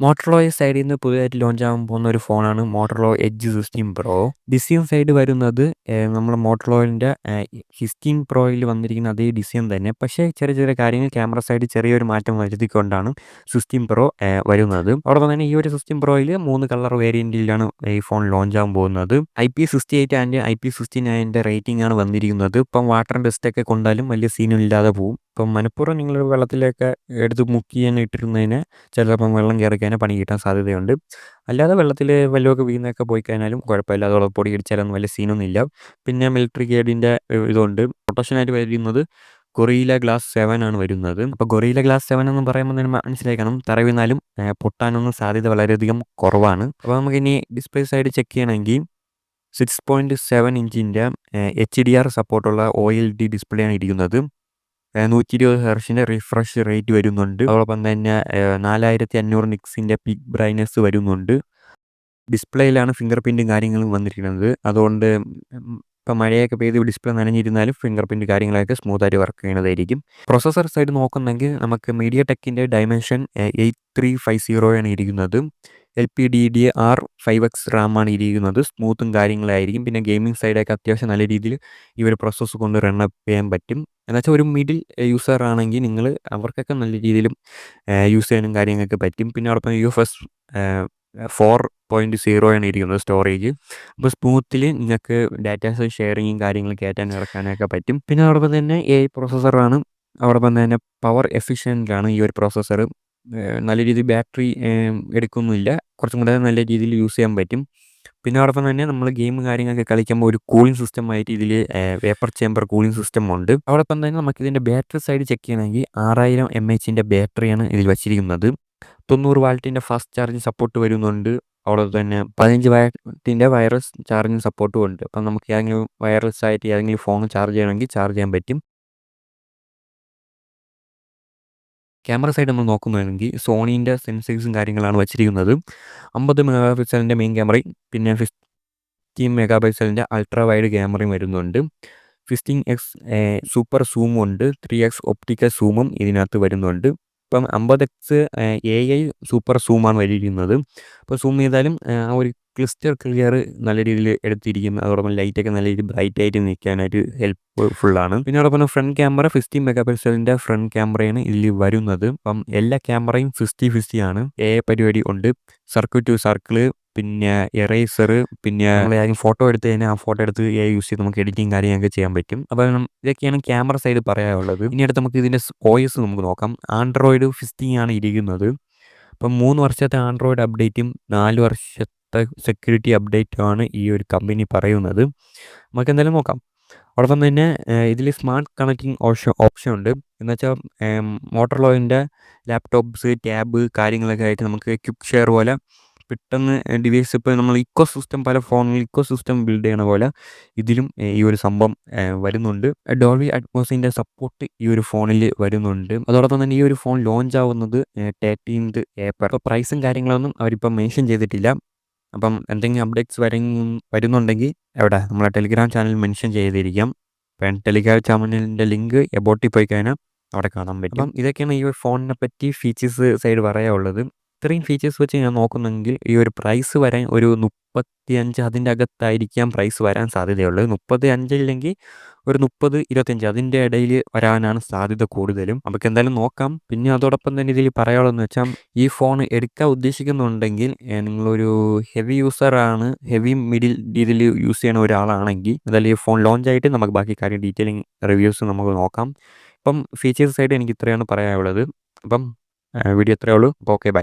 Motorola സൈഡിൽ നിന്ന് പുതിയതായിട്ട് ലോഞ്ച് ആവാൻ പോകുന്ന ഒരു ഫോണാണ് Motorola edge 16 pro. Design side വരുന്നത് നമ്മുടെ മോട്ടറോളൻ്റെ 16 പ്രോയിൽ വന്നിരിക്കുന്ന അതേ ഡിസൈൻ തന്നെ. പക്ഷേ ചെറിയ ചെറിയ കാര്യങ്ങൾ ക്യാമറ സൈഡ് ചെറിയൊരു മാറ്റം വരുത്തിക്കൊണ്ടാണ് 16 പ്രോ വരുന്നത്. അതോടൊപ്പം തന്നെ ഈ ഒരു 16 പ്രോയിൽ 3 കളർ വേരിയൻറ്റിലാണ് ഈ ഫോൺ ലോഞ്ച് ആവാൻ പോകുന്നത്. IP68 ആൻഡ് IP69 റേറ്റിംഗ് ആണ് വന്നിരിക്കുന്നത്. ഇപ്പം വാട്ടർ ടെസ്റ്റൊക്കെ കൊണ്ടാലും വലിയ സീനും ഇല്ലാതെ പോകും. ഇപ്പം മനഃപൂർവ്വം നിങ്ങൾ വെള്ളത്തിലൊക്കെ എടുത്ത് മുക്കി തന്നെ ഇട്ടിരുന്നതിന് ചിലപ്പം വെള്ളം കയറി കഴിഞ്ഞാൽ പണി കിട്ടാൻ സാധ്യതയുണ്ട്. അല്ലാതെ വെള്ളത്തിൽ വല്ലതുമൊക്കെ വീണൊക്കെ പോയി കഴിഞ്ഞാലും കുഴപ്പമില്ല. അതോടെ പൊടി ഇടിച്ചാലൊന്നും വലിയ സീനൊന്നുമില്ല. പിന്നെ മിലിറ്ററി ഗ്രേഡിൻ്റെ ഇതുണ്ട്. പ്രൊട്ടക്ഷനായിട്ട് വരുന്നത് ഗൊറീല ഗ്ലാസ് 7 ആണ് വരുന്നത്. അപ്പോൾ ഗൊറീല ഗ്ലാസ് 7 എന്ന് പറയുമ്പോൾ തന്നെ മനസ്സിലാക്കണം, തറ വീണാലും പൊട്ടാനൊന്നും സാധ്യത വളരെയധികം കുറവാണ്. അപ്പോൾ നമുക്കിനി ഡിസ്പ്ലേ സൈഡ് ചെക്ക് ചെയ്യണമെങ്കിൽ 6.7 ഇഞ്ചിൻ്റെ HDR സപ്പോർട്ടുള്ള OLED ഡിസ്പ്ലേ ആണ് ഇരിക്കുന്നത്. 120 ഹെർട്സിൻ്റെ റിഫ്രഷ് റേറ്റ് വരുന്നുണ്ട്. അതോടൊപ്പം തന്നെ 4500 നിക്സിൻ്റെ പീക്ക് ബ്രൈറ്റ്നസ് വരുന്നുണ്ട്. ഡിസ്പ്ലേയിലാണ് ഫിംഗർ പ്രിൻറ്റും കാര്യങ്ങളും വന്നിരിക്കുന്നത്. അതുകൊണ്ട് ഇപ്പം മഴയൊക്കെ പെയ്ത് ഡിസ്പ്ലേ നനഞ്ഞിരുന്നാലും ഫിംഗർ പ്രിൻറ്റ് കാര്യങ്ങളൊക്കെ സ്മൂത്തായിട്ട് വർക്ക് ചെയ്യുന്നതായിരിക്കും. പ്രൊസസ്സർ സൈഡ് നോക്കുന്നെങ്കിൽ നമുക്ക് MediaTekൻ്റെ Dimensity 8350 ആണ് ഇരിക്കുന്നത്. LPDDR5X റാമാണ് ഇരിക്കുന്നത്. സ്മൂത്തും കാര്യങ്ങളായിരിക്കും. പിന്നെ ഗെയിമിംഗ് സൈഡൊക്കെ അത്യാവശ്യം നല്ല രീതിയിൽ ഈ ഒരു പ്രോസസ്സ് കൊണ്ട് റൺ അപ്പ് ചെയ്യാൻ പറ്റും. എന്നുവെച്ചാൽ ഒരു മിഡിൽ യൂസർ ആണെങ്കിൽ നിങ്ങൾ അവർക്കൊക്കെ നല്ല രീതിയിലും യൂസ് ചെയ്യാനും കാര്യങ്ങൾക്ക് പറ്റും. പിന്നെ അതോടൊപ്പം UFS 4.0 ആണ് ഇരിക്കുന്നത് സ്റ്റോറേജ്. അപ്പോൾ സ്മൂത്തിൽ നിങ്ങൾക്ക് ഡാറ്റാസ് ഷെയറിങ്ങും കാര്യങ്ങളും കയറ്റാനും ഇറക്കാനൊക്കെ പറ്റും. പിന്നെ അതോടൊപ്പം തന്നെ AI പ്രോസസ്സറാണ്. അതോടൊപ്പം തന്നെ പവർ എഫിഷ്യൻ്റാണ് ഈ ഒരു പ്രോസസ്സർ. നല്ല രീതിയിൽ ബാറ്ററി എടുക്കൊന്നുമില്ല. കുറച്ചും കൂടെ നല്ല രീതിയിൽ യൂസ് ചെയ്യാൻ പറ്റും. പിന്നെ അതോടൊപ്പം തന്നെ നമ്മൾ ഗെയിം കാര്യങ്ങളൊക്കെ കളിക്കുമ്പോൾ ഒരു കൂളിംഗ് സിസ്റ്റമായിട്ട് ഇതിൽ വേപ്പർ ചേമ്പർ കൂളിംഗ് സിസ്റ്റം ഉണ്ട്. അതോടൊപ്പം തന്നെ നമുക്കിതിൻ്റെ ബാറ്ററി സൈഡ് ചെക്ക് ചെയ്യണമെങ്കിൽ 6000 mAh ബാറ്ററിയാണ് ഇതിൽ വച്ചിരിക്കുന്നത്. 90 വാട്ടിൻ്റെ ഫാസ്റ്റ് ചാർജിങ് സപ്പോർട്ട് വരുന്നുണ്ട്. അതോടൊപ്പം തന്നെ 15 വാട്ടിൻ്റെ വയർലെസ് ചാർജിങ് സപ്പോർട്ടും ഉണ്ട്. അപ്പം നമുക്ക് ഏതെങ്കിലും വയർലെസ് ആയിട്ട് ഏതെങ്കിലും ഫോൺ ചാർജ് ചെയ്യണമെങ്കിൽ ചാർജ് ചെയ്യാൻ പറ്റും. ക്യാമറ സൈഡ് നമ്മൾ നോക്കുകയാണെങ്കിൽ സോണീൻ്റെ സെൻസേഴ്സും കാര്യങ്ങളാണ് വച്ചിരിക്കുന്നത്. 50 മെഗാ പിക്സലിൻ്റെ മെയിൻ ക്യാമറയും പിന്നെ 15 മെഗാ പിക്സലിൻ്റെ അൾട്രാ വൈഡ് ക്യാമറയും വരുന്നുണ്ട്. 15x സൂപ്പർ സൂമും ഉണ്ട്. 3x ഒപ്റ്റിക്കൽ സൂമും ഇതിനകത്ത് വരുന്നുണ്ട്. ഇപ്പം 50x AI സൂപ്പർ സൂമാണ് വരിയിരിക്കുന്നത്. അപ്പോൾ സൂം ചെയ്താലും ആ ഒരു ക്ലിയർ നല്ല രീതിയിൽ എടുത്തിരിക്കും. അതോടൊപ്പം ലൈറ്റൊക്കെ നല്ല രീതിയിൽ ബ്രൈറ്റ് ആയിട്ട് നിൽക്കാനായിട്ട് ഹെൽപ്ഫുള്ളാണ്. പിന്നെ അതോടൊപ്പം ഫ്രണ്ട് ക്യാമറ 15 മെഗാ പിക്സലിൻ്റെ ഫ്രണ്ട് ക്യാമറയാണ് ഇതിൽ വരുന്നത്. അപ്പം എല്ലാ ക്യാമറയും 50-50 ആണ്. AI പരിപാടി ഉണ്ട്. സർക്കിൾ ടു സർക്കിള്, പിന്നെ എറേസർ, പിന്നെ നമ്മൾ ഏതെങ്കിലും ഫോട്ടോ എടുത്ത് കഴിഞ്ഞാൽ ആ ഫോട്ടോ എടുത്ത് AI യൂസ് ചെയ്ത് നമുക്ക് എഡിറ്റിങ് കാര്യങ്ങളൊക്കെ ചെയ്യാൻ പറ്റും. അപ്പം ഇതൊക്കെയാണ് ക്യാമറ സൈഡ് പറയാനുള്ളത്. ഇനി അടുത്ത് നമുക്ക് ഇതിൻ്റെ OS നമുക്ക് നോക്കാം. ആൻഡ്രോയിഡ് 15 ആണ് ഇരിക്കുന്നത്. അപ്പം 3 വർഷത്തെ ആൻഡ്രോയിഡ് അപ്ഡേറ്റും 4 വർഷത്തെ സെക്യൂരിറ്റി അപ്ഡേറ്റുമാണ് ഈ ഒരു കമ്പനി പറയുന്നത്. നമുക്ക് എന്തായാലും നോക്കാം. അതോടൊപ്പം തന്നെ ഇതിൽ സ്മാർട്ട് കണക്റ്റിംഗ് ഓപ്ഷൻ ഉണ്ട്. എന്നുവെച്ചാൽ മോട്ടറോളയുടെ ലാപ്ടോപ്സ്, ടാബ് കാര്യങ്ങളൊക്കെ ആയിട്ട് നമുക്ക് ക്വിക്ക് ഷെയർ പോലെ പെട്ടെന്ന് ഡിവൈസ് ഇപ്പോൾ നമ്മൾ പല ഫോണിൽ സിസ്റ്റം ബിൽഡ് ചെയ്യണ പോലെ ഇതിലും ഈ ഒരു സംഭവം വരുന്നുണ്ട്. ഡോൾബി അറ്റ്മോസിൻ്റെ സപ്പോർട്ട് ഈ ഒരു ഫോണിൽ വരുന്നുണ്ട്. അതോടൊപ്പം തന്നെ ഈ ഒരു ഫോൺ ലോഞ്ച് ആവുന്നത് 13th ഏപ്രിൽ. അപ്പോൾ പ്രൈസും കാര്യങ്ങളൊന്നും അവരിപ്പം മെൻഷൻ ചെയ്തിട്ടില്ല. അപ്പം എന്തെങ്കിലും അപ്ഡേറ്റ്സ് വരുന്നുണ്ടെങ്കിൽ നമ്മളെ ടെലിഗ്രാം ചാനൽ മെൻഷൻ ചെയ്തിരിക്കാം. അപ്പം ടെലിഗ്രാം ചാനലിൻ്റെ ലിങ്ക് എബോട്ടിൽ പോയി കഴിഞ്ഞാൽ അവിടെ കാണാൻ പറ്റും. അപ്പം ഇതൊക്കെയാണ് ഈ ഒരു ഫോണിനെ പറ്റി ഫീച്ചേഴ്സ് സൈഡ് പറയാനുള്ളത്. ഇത്രയും ഫീച്ചേഴ്സ് വെച്ച് ഞാൻ നോക്കുന്നെങ്കിൽ ഈ ഒരു പ്രൈസ് വരാൻ ഒരു 35 അതിൻ്റെ അകത്തായിരിക്കാം പ്രൈസ് വരാൻ സാധ്യതയുള്ളത്. 35 ഇല്ലെങ്കിൽ ഒരു 30-25 അതിൻ്റെ ഇടയിൽ വരാനാണ് സാധ്യത കൂടുതലും. നമുക്ക് എന്തായാലും നോക്കാം. പിന്നെ അതോടൊപ്പം തന്നെ ഇതിൽ പറയാനുള്ളതെന്ന് വെച്ചാൽ ഈ ഫോൺ എടുക്കാൻ ഉദ്ദേശിക്കുന്നുണ്ടെങ്കിൽ നിങ്ങളൊരു ഹെവി യൂസറാണ്, ഹെവി മിഡിൽ രീതിയിൽ യൂസ് ചെയ്യുന്ന ഒരാളാണെങ്കിൽ എന്തായാലും ഈ ഫോൺ ലോഞ്ച് ആയിട്ട് നമുക്ക് ബാക്കി കാര്യം ഡീറ്റെയിലിംഗ് റിവ്യൂസ് നമുക്ക് നോക്കാം. ഇപ്പം ഫീച്ചേഴ്സ് സൈഡ് എനിക്ക് ഇത്രയാണ് പറയാനുള്ളത്. അപ്പം വീഡിയോ ഇത്രയേ ഉള്ളൂ. അപ്പോൾ ഓക്കെ, ബൈ.